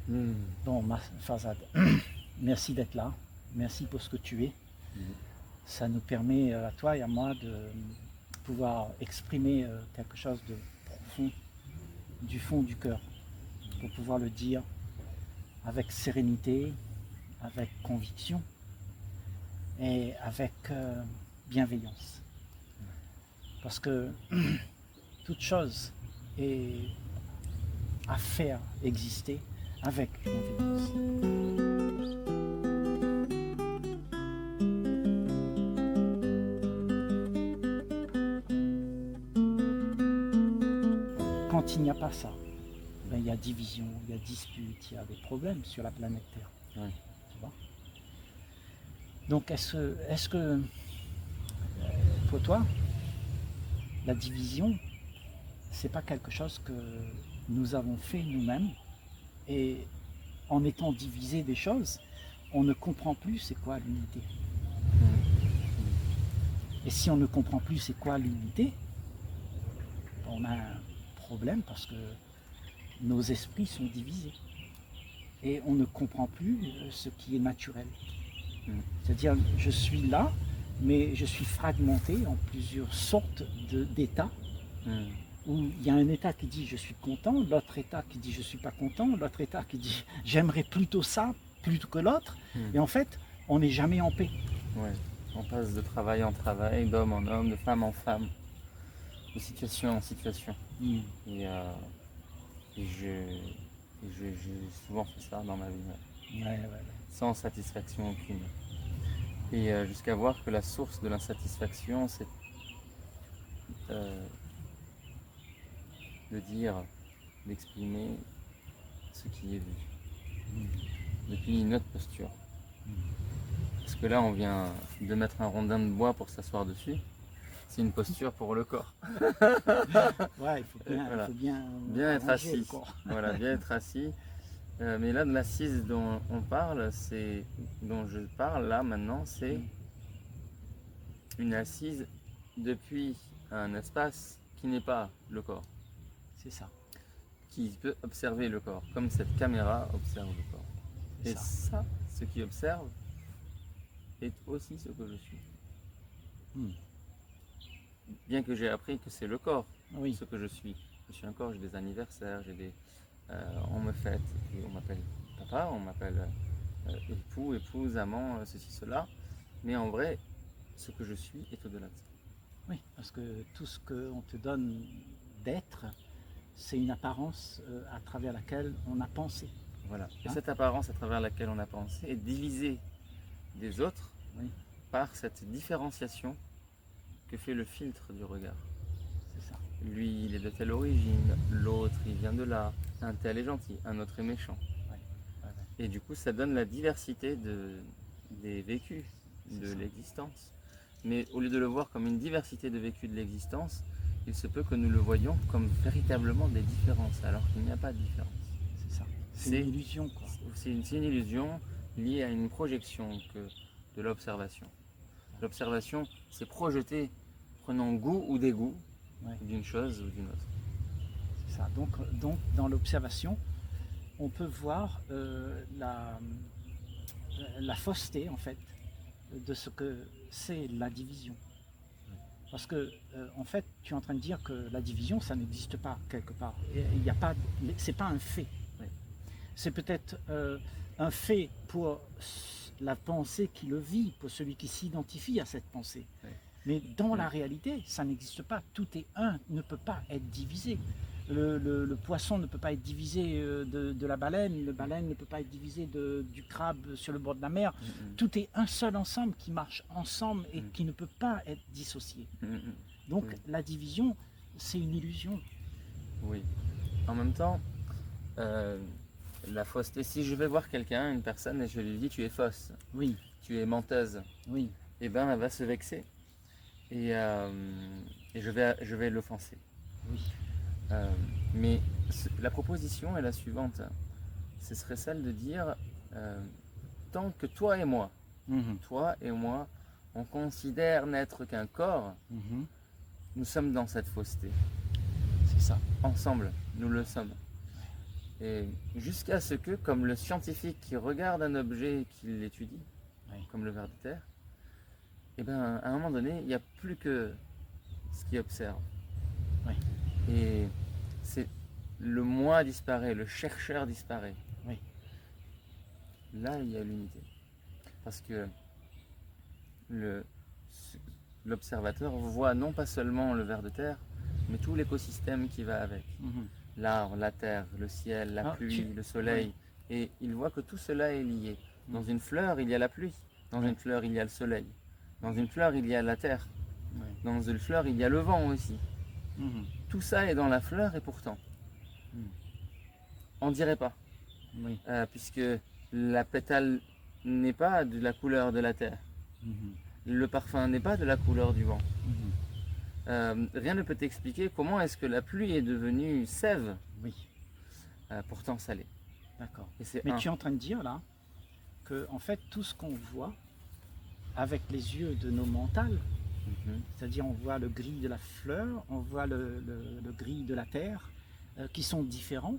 Bon, Farzad, merci d'être là. Merci pour ce que tu es. Ça nous permet, à toi et à moi, de pouvoir exprimer quelque chose de profond, du fond du cœur, pour pouvoir le dire avec sérénité, avec conviction et avec bienveillance. Parce que toute chose est à faire exister avec bienveillance. Quand il n'y a pas ça, ben, il y a division, il y a dispute, il y a des problèmes sur la planète Terre. Ouais. Tu vois? Donc est-ce que pour toi, la division, c'est pas quelque chose que nous avons fait nous-mêmes, et en étant divisé des choses, on ne comprend plus c'est quoi l'unité. Et si on ne comprend plus c'est quoi l'unité, on a un problème parce que nos esprits sont divisés. Et on ne comprend plus ce qui est naturel. C'est-à-dire, je suis là, mais je suis fragmenté en plusieurs sortes d'états, où il y a un état qui dit je suis content, l'autre état qui dit je suis pas content, l'autre état qui dit j'aimerais plutôt ça plutôt que l'autre, et en fait, on n'est jamais en paix. Ouais. On passe de travail en travail, d'homme en homme, de femme en femme, de situation en situation. Et j'ai souvent fait ça dans ma vie, Ouais. sans satisfaction aucune. Et jusqu'à voir que la source de l'insatisfaction, c'est de dire, d'exprimer ce qui est vu, depuis une autre posture. Parce que là, on vient de mettre un rondin de bois pour s'asseoir dessus. C'est une posture pour le corps. Ouais, il faut bien être assis. Voilà, bien être assis. Mais là, de l'assise dont on parle, dont je parle là maintenant, c'est une assise depuis un espace qui n'est pas le corps. C'est ça. Qui peut observer le corps, comme cette caméra observe le corps. Et ça, ce qui observe, est aussi ce que je suis. Bien que j'ai appris que c'est le corps, ce que je suis. Je suis un corps, j'ai des anniversaires, on me fête, on m'appelle papa, on m'appelle époux, épouse, amant, ceci, cela. Mais en vrai, ce que je suis est au-delà de ça. Oui, parce que tout ce qu'on te donne d'être, c'est une apparence à travers laquelle on a pensé. Voilà. Et cette apparence à travers laquelle on a pensé est divisée des autres par cette différenciation que fait le filtre du regard. C'est ça. Lui, il est de telle origine, l'autre, il vient de là, un tel est gentil, un autre est méchant. Et du coup, ça donne la diversité des vécus de l'existence. Mais au lieu de le voir comme une diversité de vécus de l'existence, il se peut que nous le voyions comme véritablement des différences, alors qu'il n'y a pas de différence. C'est ça. C'est une illusion, quoi. C'est une illusion liée à une projection de l'observation. L'observation, c'est projeter, prenant goût ou dégoût d'une chose ou d'une autre. C'est ça. Donc dans l'observation, on peut voir la fausseté, en fait, de ce que c'est la division. Parce que, en fait, tu es en train de dire que la division, ça n'existe pas quelque part. Il n'y a pas, c'est pas un fait. C'est peut-être un fait pour la pensée qui le vit, pour celui qui s'identifie à cette pensée. Mais dans la réalité, ça n'existe pas. Tout est un, ne peut pas être divisé. Le poisson ne peut pas être divisé de la baleine, le baleine ne peut pas être divisé du crabe sur le bord de la mer. Tout est un seul ensemble qui marche ensemble et qui ne peut pas être dissocié. Donc la division, c'est une illusion. Oui. En même temps, la fausseté, si je vais voir quelqu'un, une personne, et je lui dis tu es fausse, tu es menteuse, et ben elle va se vexer. Et je vais l'offenser. Mais la proposition est la suivante. Ce serait celle de dire tant que toi et moi, on considère n'être qu'un corps, nous sommes dans cette fausseté. C'est ça. Ensemble, nous le sommes. Et jusqu'à ce que, comme le scientifique qui regarde un objet et qui l'étudie, comme le ver de terre, et ben à un moment donné, il n'y a plus que ce qu'il observe. Oui. Et c'est le moi disparaît, le chercheur disparaît. Oui. Là, il y a l'unité. Parce que l'observateur voit non pas seulement le ver de terre, mais tout l'écosystème qui va avec. L'arbre, la terre, le ciel, la pluie, le soleil. Oui. Et il voit que tout cela est lié. Dans une fleur, il y a la pluie. Dans une fleur, il y a le soleil. Dans une fleur, il y a la terre. Dans une fleur, il y a le vent aussi. Tout ça est dans la fleur et pourtant, on ne dirait pas. Puisque la pétale n'est pas de la couleur de la terre. Le parfum n'est pas de la couleur du vent. Rien ne peut expliquer comment est-ce que la pluie est devenue sève, pourtant salée. D'accord. Mais tu es en train de dire là que en fait tout ce qu'on voit avec les yeux de nos mentales, c'est-à-dire on voit le gris de la fleur, on voit le gris de la terre, qui sont différents,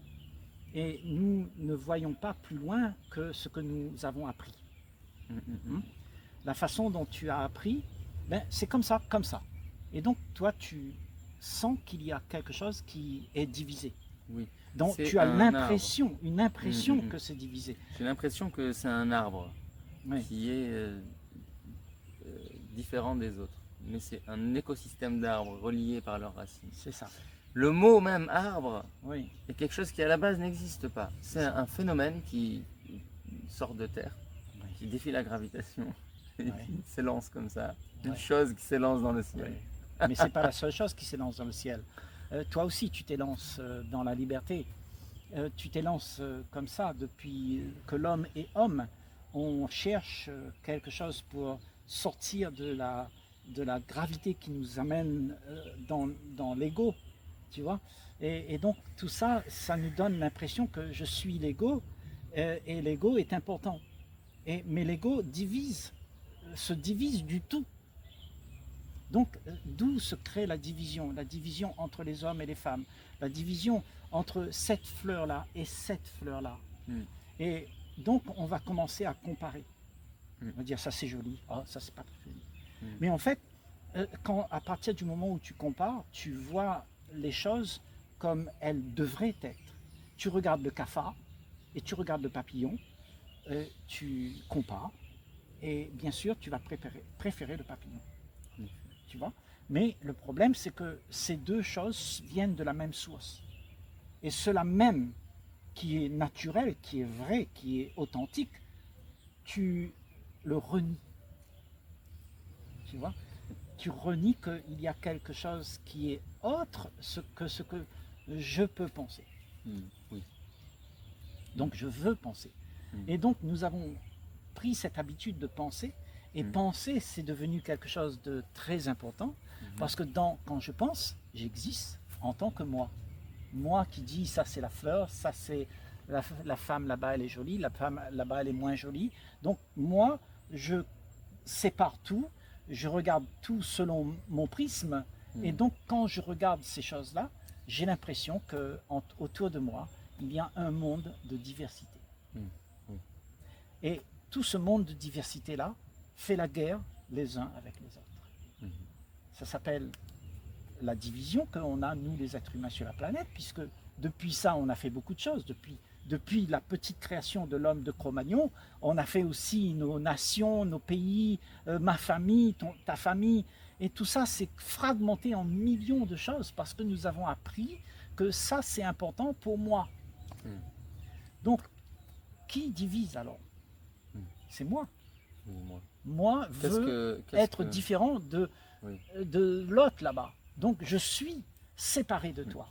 et nous ne voyons pas plus loin que ce que nous avons appris. La façon dont tu as appris, ben, c'est comme ça, comme ça. Et donc, toi, tu sens qu'il y a quelque chose qui est divisé. Oui. Donc, tu as l'impression, une impression que c'est divisé. J'ai l'impression que c'est un arbre qui est différent des autres. Mais c'est un écosystème d'arbres reliés par leurs racines. C'est ça. Le mot même arbre est quelque chose qui à la base n'existe pas. C'est un phénomène qui sort de terre, qui défie la gravitation. Et qui s'élance comme ça, une chose qui s'élance dans le ciel. Mais c'est pas la seule chose qui s'élance dans le ciel. Toi aussi, tu t'élances dans la liberté. Tu t'élances comme ça depuis que l'homme est homme. On cherche quelque chose pour sortir de la gravité qui nous amène dans l'ego, tu vois. Et donc tout ça, ça nous donne l'impression que je suis l'ego et l'ego est important. Mais l'ego se divise du tout. Donc, d'où se crée la division entre les hommes et les femmes, la division entre cette fleur-là et cette fleur-là. Et donc, on va commencer à comparer. On va dire, ça c'est joli, ça c'est pas très joli. Mais en fait, à partir du moment où tu compares, tu vois les choses comme elles devraient être. Tu regardes le cafard et tu regardes le papillon, tu compares. Et bien sûr, tu vas préférer le papillon. Tu vois? Mais le problème, c'est que ces deux choses viennent de la même source. Et cela même qui est naturel, qui est vrai, qui est authentique, tu le renies. Tu vois? Tu renies qu'il y a quelque chose qui est autre que ce que je peux penser. Donc je veux penser. Et donc nous avons pris cette habitude de penser, et penser c'est devenu quelque chose de très important, parce que quand je pense, j'existe en tant que moi. Moi qui dis ça c'est la fleur, ça c'est la femme là-bas elle est jolie, la femme là-bas elle est moins jolie. Donc moi je sépare tout, je regarde tout selon mon prisme, et donc quand je regarde ces choses-là, j'ai l'impression que autour de moi il y a un monde de diversité. Et tout ce monde de diversité-là fait la guerre les uns avec les autres. Ça s'appelle la division qu'on a, nous les êtres humains sur la planète, puisque depuis ça, on a fait beaucoup de choses. Depuis la petite création de l'homme de Cro-Magnon, on a fait aussi nos nations, nos pays, ma famille, ta famille, et tout ça s'est fragmenté en millions de choses, parce que nous avons appris que ça, c'est important pour moi. Donc, qui divise alors? C'est moi. Moi veux être différent de l'autre là-bas. Donc je suis séparé de toi.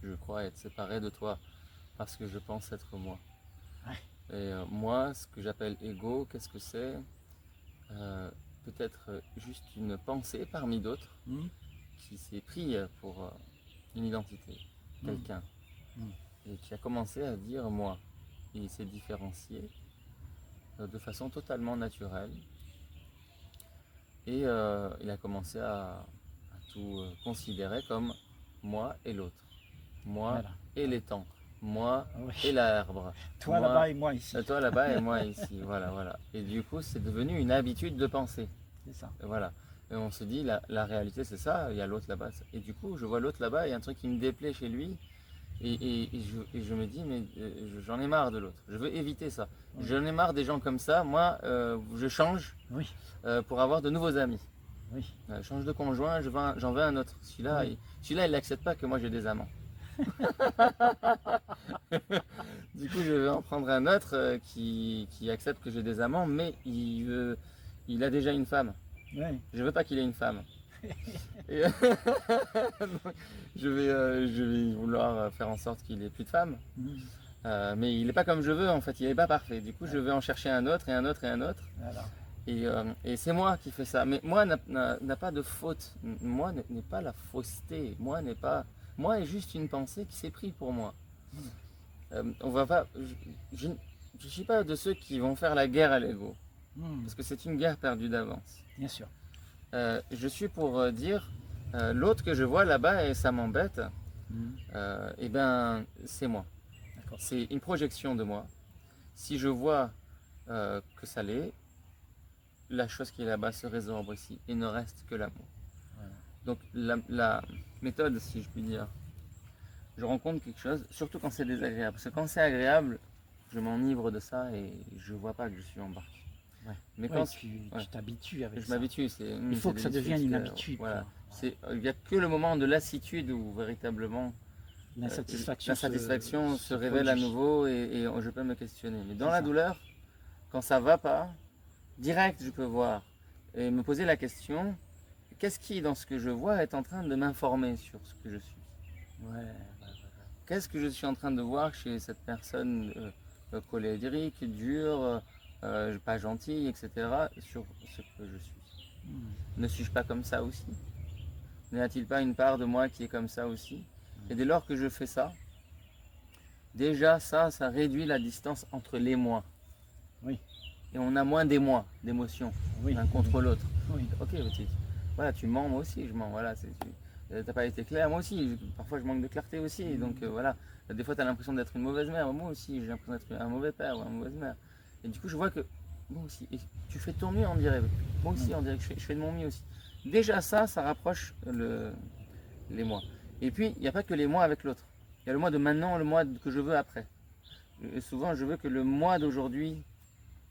Je crois être séparé de toi parce que je pense être moi. Et moi, ce que j'appelle ego, qu'est-ce que c'est? Peut-être juste une pensée parmi d'autres qui s'est pris pour une identité, quelqu'un, et qui a commencé à dire moi. Il s'est différencié de façon totalement naturelle, et il a commencé à tout considérer comme moi et l'autre, moi et les temps, moi Oui. et l'arbre. Toi Moi- là-bas et moi ici. Toi là-bas et moi ici. Voilà, voilà. Et du coup, c'est devenu une habitude de penser. C'est ça. Et voilà. Et on se dit, la réalité, c'est ça, il y a l'autre là-bas. Et du coup, je vois l'autre là-bas, il y a un truc qui me déplaît chez lui. Et je me dis, mais j'en ai marre de l'autre. Je veux éviter ça. Oui. J'en ai marre des gens comme ça. Moi, je change Oui, pour avoir de nouveaux amis. oui. Je change de conjoint, j'en veux un autre. Celui-là, Oui. il n'accepte pas que moi j'ai des amants. Du coup, je vais en prendre un autre qui accepte que j'ai des amants, mais il a déjà une femme. Oui. Je veux pas qu'il ait une femme. Et donc, je vais vouloir faire en sorte qu'il ait plus de femmes. Mm. Mais il n'est pas comme je veux, en fait, il n'est pas parfait. Du coup, je vais en chercher un autre et un autre et un autre. Voilà. Et c'est moi qui fais ça. Mais moi n'a pas de faute. Moi n'est pas la fausseté. Moi est juste une pensée qui s'est prise pour moi. On va pas. Je ne suis pas de ceux qui vont faire la guerre à l'ego. Mm. Parce que c'est une guerre perdue d'avance. Bien sûr. Je suis pour dire l'autre que je vois là-bas et ça m'embête. Eh ben c'est moi. D'accord. C'est une projection de moi. Si je vois que ça l'est, la chose qui est là-bas se résorbe ici et ne reste que l'amour. Voilà. Donc la méthode, si je puis dire, je rencontre quelque chose, surtout quand c'est désagréable. Parce que quand c'est agréable, je m'enivre de ça et je vois pas que je suis embarqué. Ouais. Mais Ouais, quand tu ouais. t'habitues avec je ça. m'habitue, Il faut que ça devienne une habitude. Voilà. quoi. Il n'y a que le moment de lassitude où véritablement L'insatisfaction se révèle à produit. nouveau et je peux me questionner. Mais dans C'est la ça. douleur, quand ça va pas, direct je peux voir et me poser la question, qu'est-ce qui dans ce que je vois est en train de m'informer sur ce que je suis? Ouais. Qu'est-ce que je suis en train de voir chez cette personne colérique, dure, pas gentille, etc. sur ce que je suis? Ne suis-je pas comme ça aussi? N'y a-t-il pas une part de moi qui est comme ça aussi? Et dès lors que je fais ça, déjà ça réduit la distance entre les moi. Oui. Et on a moins d'émoi, d'émotions, Oui. l'un contre l'autre. Oui. Ok, voilà, tu mens, moi aussi je mens. Voilà, t'as pas été clair, moi aussi. Parfois je manque de clarté aussi. Donc voilà, des fois tu as l'impression d'être une mauvaise mère, moi aussi j'ai l'impression d'être un mauvais père ou une mauvaise mère. Et du coup je vois que moi aussi, et tu fais de ton mieux, on dirait. Moi aussi on dirait que je fais de mon mieux aussi. Déjà ça rapproche les moi. Et puis il n'y a pas que les moi avec l'autre. Il y a le moi de maintenant, le moi que je veux après. Et souvent je veux que le moi d'aujourd'hui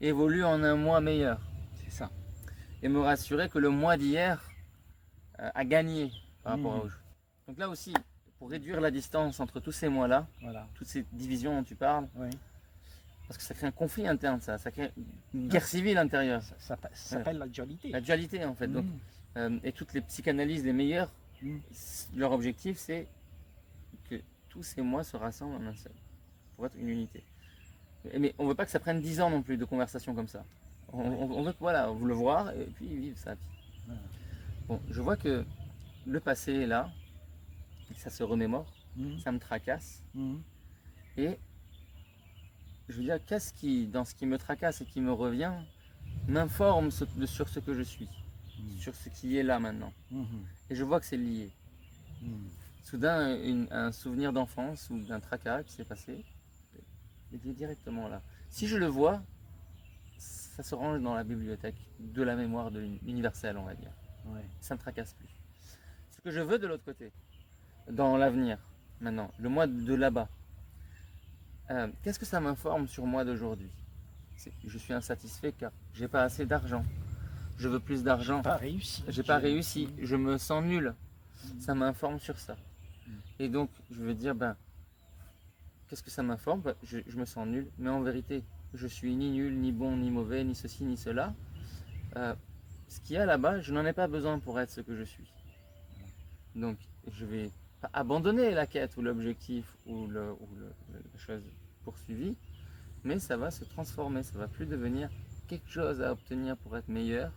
évolue en un moi meilleur. C'est ça. Et me rassurer que le mois d'hier a gagné par rapport à aujourd'hui. Donc là aussi, pour réduire la distance entre tous ces mois-là, Voilà. toutes ces divisions dont tu parles, Oui. parce que ça crée un conflit interne, ça crée une guerre civile intérieure. Ça s'appelle la dualité. La dualité en fait. Donc, et toutes les psychanalyses les meilleures, leur objectif c'est que tous ces mois se rassemblent en un seul, pour être une unité. Mais on ne veut pas que ça prenne 10 ans non plus de conversation comme ça. On veut voilà, le voir et puis vivre sa vie. Voilà. Bon, je vois que le passé est là, ça se remémore, ça me tracasse. Et je veux dire, qu'est-ce qui, dans ce qui me tracasse et qui me revient, m'informe sur ce que je suis, sur ce qui est là maintenant. Et je vois que c'est lié. Soudain, un souvenir d'enfance ou d'un tracas qui s'est passé, il est directement là. Si je le vois, ça se range dans la bibliothèque de la mémoire de l'universel, on va dire. Ouais. Ça ne me tracasse plus. Ce que je veux de l'autre côté, dans l'avenir, maintenant, le moi de là-bas, qu'est-ce que ça m'informe sur moi d'aujourd'hui? Je suis insatisfait car j'ai pas assez d'argent. Je veux plus d'argent. Pas réussi. J'ai pas réussi. Je me sens nul. Ça m'informe sur ça. Et donc, je veux dire, qu'est-ce que ça m'informe? Je me sens nul, mais en vérité, je suis ni nul, ni bon, ni mauvais, ni ceci, ni cela. Ce qu'il y a là-bas, je n'en ai pas besoin pour être ce que je suis. Donc, je vais pas abandonner la quête ou l'objectif ou la chose poursuivie, mais ça va se transformer. Ça va plus devenir quelque chose à obtenir pour être meilleur,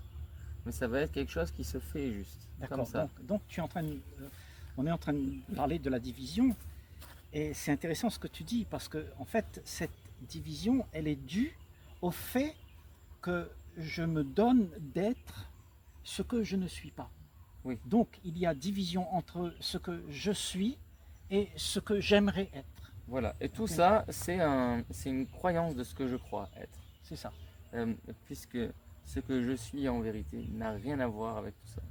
mais ça va être quelque chose qui se fait juste. Comme D'accord. ça. Donc tu es en train on est en train de parler de la division, et c'est intéressant ce que tu dis, parce que en fait, cette division, elle est due au fait que je me donne d'être ce que je ne suis pas. Oui. Donc il y a division entre ce que je suis et ce que j'aimerais être. Voilà. Et tout Ok. ça, c'est une croyance de ce que je crois être. C'est ça. Puisque ce que je suis en vérité n'a rien à voir avec tout ça.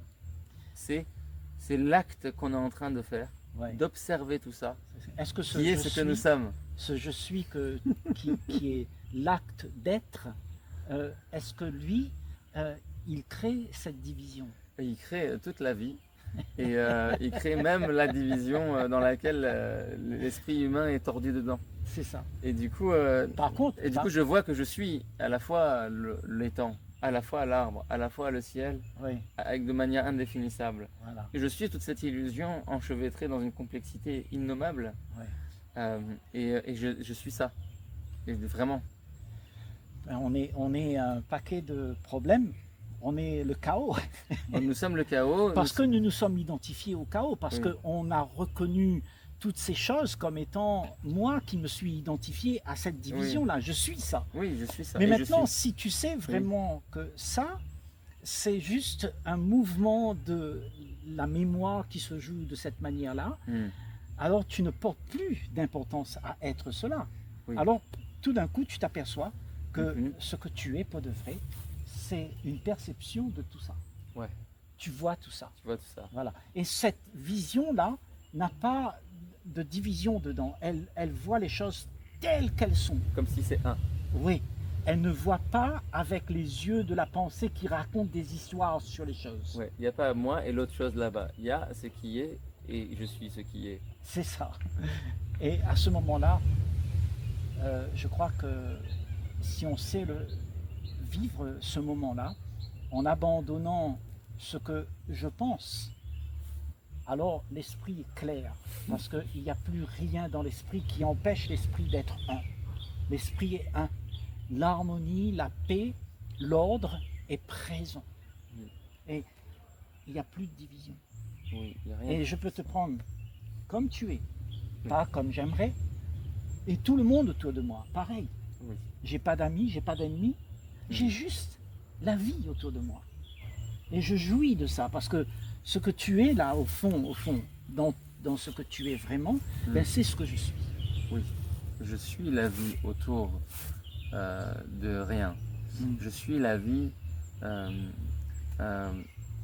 C'est l'acte qu'on est en train de faire, Ouais. d'observer tout ça, Est-ce que ce qui est je ce que nous suis, sommes. ce je suis qui est l'acte d'être, est-ce que lui, il crée cette division? Et il crée toute la vie. Et il crée même la division dans laquelle l'esprit humain est tordu dedans. C'est ça. Et du coup, Par contre, je vois que je suis à la fois l'étang, à la fois l'arbre, à la fois le ciel, oui, avec de manière indéfinissable. voilà. Et je suis toute cette illusion enchevêtrée dans une complexité innommable. Ouais. Et je suis ça. Et vraiment. On est un paquet de problèmes. On est le chaos. Nous sommes le chaos. Parce que nous nous sommes identifiés au chaos, parce Oui. qu'on a reconnu toutes ces choses comme étant moi qui me suis identifié à cette division-là. Je suis ça. Oui, je suis ça. Mais Et maintenant, je suis... si tu sais vraiment que ça, c'est juste un mouvement de la mémoire qui se joue de cette manière-là, alors tu ne portes plus d'importance à être cela. Oui. Alors, tout d'un coup, tu t'aperçois que Mhm. ce que tu es pour de vrai, c'est une perception de tout ça. Ouais. Tu vois tout ça. Tu vois tout ça. Voilà. Et cette vision-là n'a pas de division dedans. Elle voit les choses telles qu'elles sont. Comme si c'est un. Oui. Elle ne voit pas avec les yeux de la pensée qui raconte des histoires sur les choses. Ouais. Il n'y a pas moi et l'autre chose là-bas. Il y a ce qui est et je suis ce qui est. C'est ça. Et à ce moment-là, je crois que si on sait vivre ce moment-là, en abandonnant ce que je pense, alors l'esprit est clair, parce qu'il n'y a plus rien dans l'esprit qui empêche l'esprit d'être un. L'esprit est un. L'harmonie, la paix, l'ordre est présent. Oui. Et il n'y a plus de division. Oui, il n'y a rien. Et je peux te prendre comme tu es, pas comme j'aimerais, et tout le monde autour de moi, pareil. Oui. J'ai pas d'amis, j'ai pas d'ennemis, j'ai juste la vie autour de moi. Et je jouis de ça, parce que ce que tu es là, au fond, dans ce que tu es vraiment, ben, c'est ce que je suis. Oui, je suis la vie autour de rien. Je suis la vie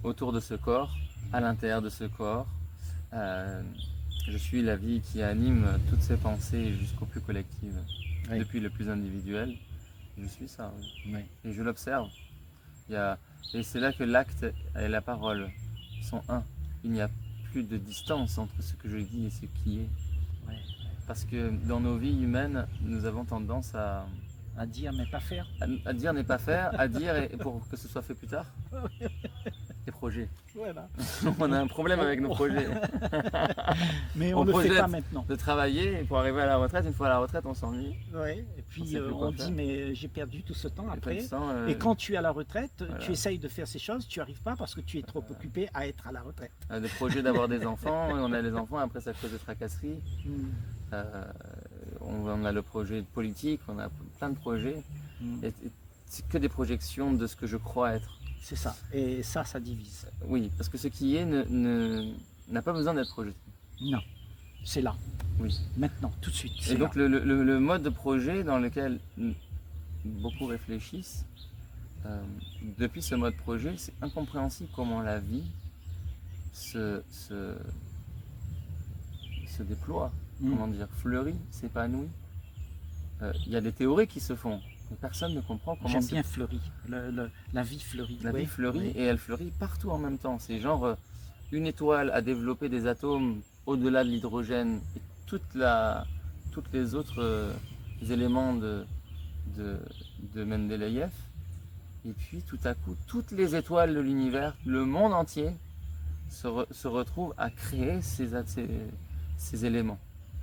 autour de ce corps, à l'intérieur de ce corps. Je suis la vie qui anime toutes ces pensées jusqu'au plus collectif, Oui. depuis le plus individuel. Je suis ça, oui. Oui. Et je l'observe. Et c'est là que l'acte et la parole sont un. Il n'y a plus de distance entre ce que je dis et ce qui est. Oui. Parce que dans nos vies humaines, nous avons tendance à dire mais pas faire. À dire n'est pas faire, à dire et pour que ce soit fait plus tard. Les projets. Voilà. On a un problème avec nos projets. Mais on ne le fait pas maintenant. De travailler pour arriver à la retraite. Une fois à la retraite, on s'ennuie. Ouais. Et puis on dit mais j'ai perdu tout ce temps après. Et quand tu es à la retraite, voilà, tu essayes de faire ces choses, tu n'y arrives pas parce que tu es trop occupé à être à la retraite. Des projets d'avoir des enfants, et on a les enfants, après ça cause de tracasseries. On a le projet politique, on a plein de projets. Et c'est que des projections de ce que je crois être. C'est ça. Et ça divise. Oui, parce que ce qui est n'a pas besoin d'être projeté. Non, c'est là. Oui. Maintenant, tout de suite. Et donc le mode de projet dans lequel beaucoup réfléchissent, depuis ce mode projet, c'est incompréhensible comment la vie se déploie, comment dire, fleurit, s'épanouit. Il y a des théories qui se font. Personne ne comprend comment. J'aime bien fleurit, la vie fleurit. La vie fleurit et elle fleurit partout en même temps. C'est genre une étoile a développé des atomes au-delà de l'hydrogène et toutes les autres éléments de Mendeleïev. Et puis tout à coup, toutes les étoiles de l'univers, le monde entier se retrouve à créer ces éléments.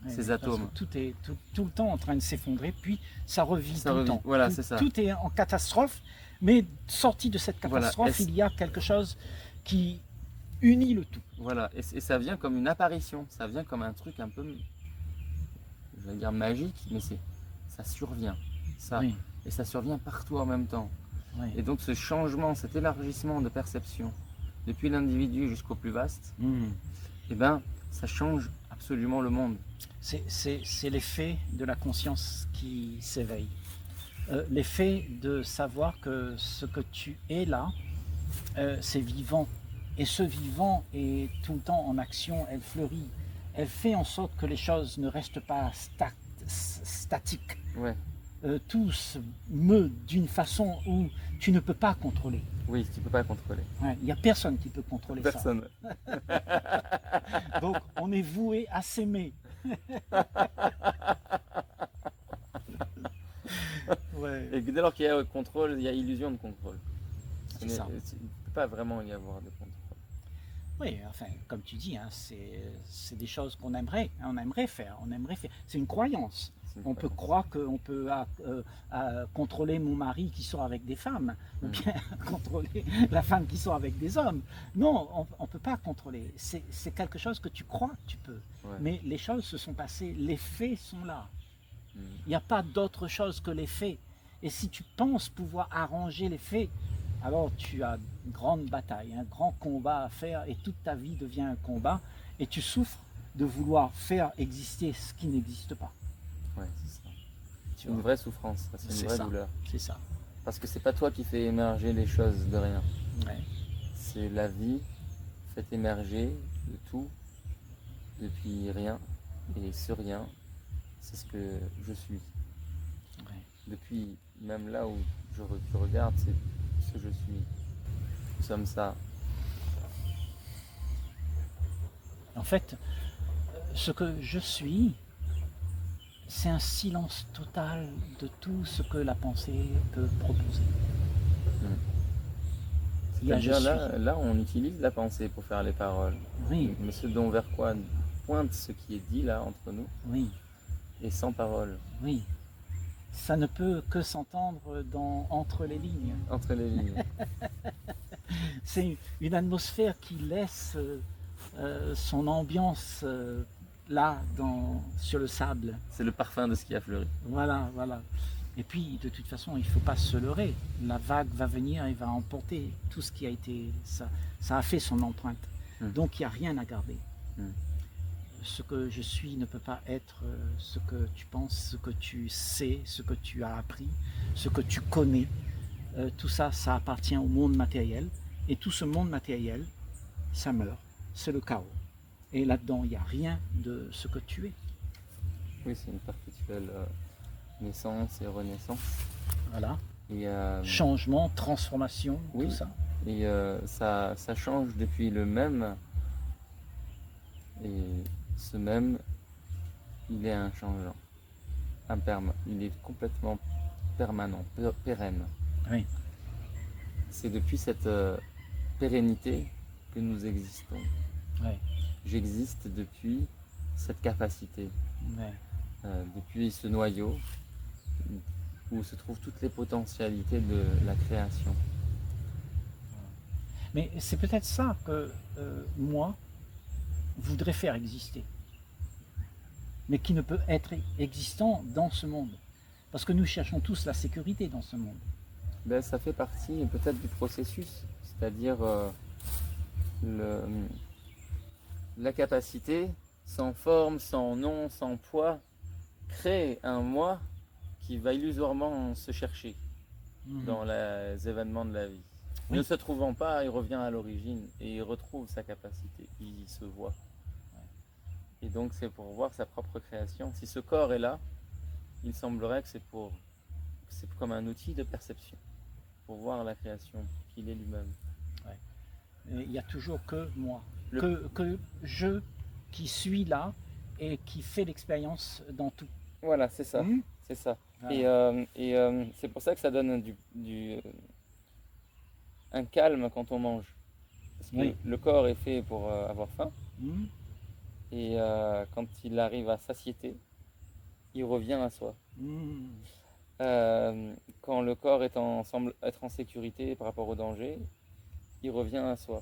Ces atomes. Tout est tout le temps en train de s'effondrer, puis ça revit tout le temps. Voilà, c'est ça. Tout est en catastrophe, mais sorti de cette catastrophe, il y a quelque chose qui unit le tout. Voilà, et ça vient comme une apparition, ça vient comme un truc un peu, je vais dire magique, mais ça survient. Et ça survient partout en même temps. Oui. Et donc ce changement, cet élargissement de perception, depuis l'individu jusqu'au plus vaste, eh ben, ça change absolument le monde. C'est l'effet de la conscience qui s'éveille. L'effet de savoir que ce que tu es là, c'est vivant. Et ce vivant est tout le temps en action, elle fleurit. Elle fait en sorte que les choses ne restent pas statiques. Ouais. Tout se meut d'une façon où tu ne peux pas contrôler. Oui, tu ne peux pas contrôler. Il n'y a personne qui peut contrôler personne. Ça. Donc on est voué à s'aimer. Ouais. Et dès lors qu'il y a contrôle, il y a illusion de contrôle. C'est ça. Il ne peut pas vraiment y avoir de contrôle. Oui, enfin, comme tu dis, hein, c'est des choses qu'on aimerait, on aimerait faire. C'est une croyance. On peut croire qu'on peut contrôler mon mari qui sort avec des femmes, ou bien contrôler la femme qui sort avec des hommes. Non, on ne peut pas contrôler. C'est quelque chose que tu crois que tu peux. Ouais. Mais les choses se sont passées, les faits sont là. Il n'y a pas d'autre chose que les faits. Et si tu penses pouvoir arranger les faits, alors tu as une grande bataille, un grand combat à faire, et toute ta vie devient un combat, et tu souffres de vouloir faire exister ce qui n'existe pas. Ouais, c'est ça. C'est une vraie souffrance, c'est une vraie douleur. C'est ça. Parce que c'est pas toi qui fais émerger les choses de rien. Ouais. C'est la vie fait émerger de tout depuis rien, et ce rien, c'est ce que je suis. Ouais. Depuis même là où je regarde, c'est ce que je suis. Nous sommes ça. En fait, ce que je suis, c'est un silence total de tout ce que la pensée peut proposer. C'est-à-dire là, on utilise la pensée pour faire les paroles. Oui. Mais ce dont vers quoi pointe ce qui est dit là entre nous, oui. Et sans parole. Oui. Ça ne peut que s'entendre entre les lignes. Entre les lignes. C'est une atmosphère qui laisse son ambiance là, sur le sable. C'est le parfum de ce qui a fleuri. Voilà, voilà. Et puis, de toute façon, il ne faut pas se leurrer. La vague va venir et va emporter tout ce qui a été... Ça a fait son empreinte. Donc, il n'y a rien à garder. Ce que je suis ne peut pas être ce que tu penses, ce que tu sais, ce que tu as appris, ce que tu connais. Tout ça, ça appartient au monde matériel. Et tout ce monde matériel, ça meurt. C'est le chaos. Et là-dedans, il n'y a rien de ce que tu es. Oui, c'est une perpétuelle naissance et renaissance. Voilà. Et, changement, transformation, oui, tout ça. Et ça change depuis le même. Et ce même, il est inchangeant. Il est complètement permanent, pérenne. Oui. C'est depuis cette pérennité que nous existons. Oui. J'existe depuis cette capacité, depuis ce noyau où se trouvent toutes les potentialités de la création. Mais c'est peut-être ça que moi voudrais faire exister, mais qui ne peut être existant dans ce monde. Parce que nous cherchons tous la sécurité dans ce monde. Ben, ça fait partie peut-être du processus, c'est-à-dire la capacité, sans forme, sans nom, sans poids, crée un moi qui va illusoirement se chercher dans les événements de la vie. Oui. Ne se trouvant pas, il revient à l'origine et il retrouve sa capacité, il se voit. Et donc c'est pour voir sa propre création. Si ce corps est là, il semblerait que c'est comme un outil de perception, pour voir la création qu'il est lui-même. Il n'y a toujours que moi, que je qui suis là et qui fait l'expérience dans tout. Voilà, c'est ça. C'est ça. Voilà. Et c'est pour ça que ça donne un calme quand on mange. Parce que le corps est fait pour avoir faim. Et quand il arrive à satiété, il revient à soi. Quand le corps semble être en sécurité par rapport au danger, il revient à soi.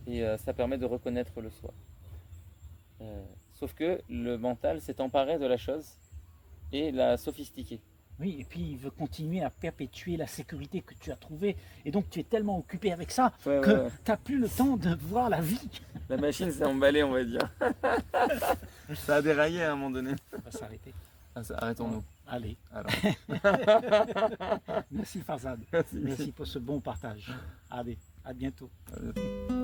Et ça permet de reconnaître le soi. Sauf que le mental s'est emparé de la chose et l'a sophistiqué. Oui, et puis il veut continuer à perpétuer la sécurité que tu as trouvée. Et donc tu es tellement occupé avec ça que tu n'as plus le temps de voir la vie. La machine s'est emballée, on va dire. Ça a déraillé à un moment donné. On va s'arrêter. Arrêtons-nous. Allez. Alors. Merci Farzad. Merci pour ce bon partage. Allez, à bientôt. À bientôt.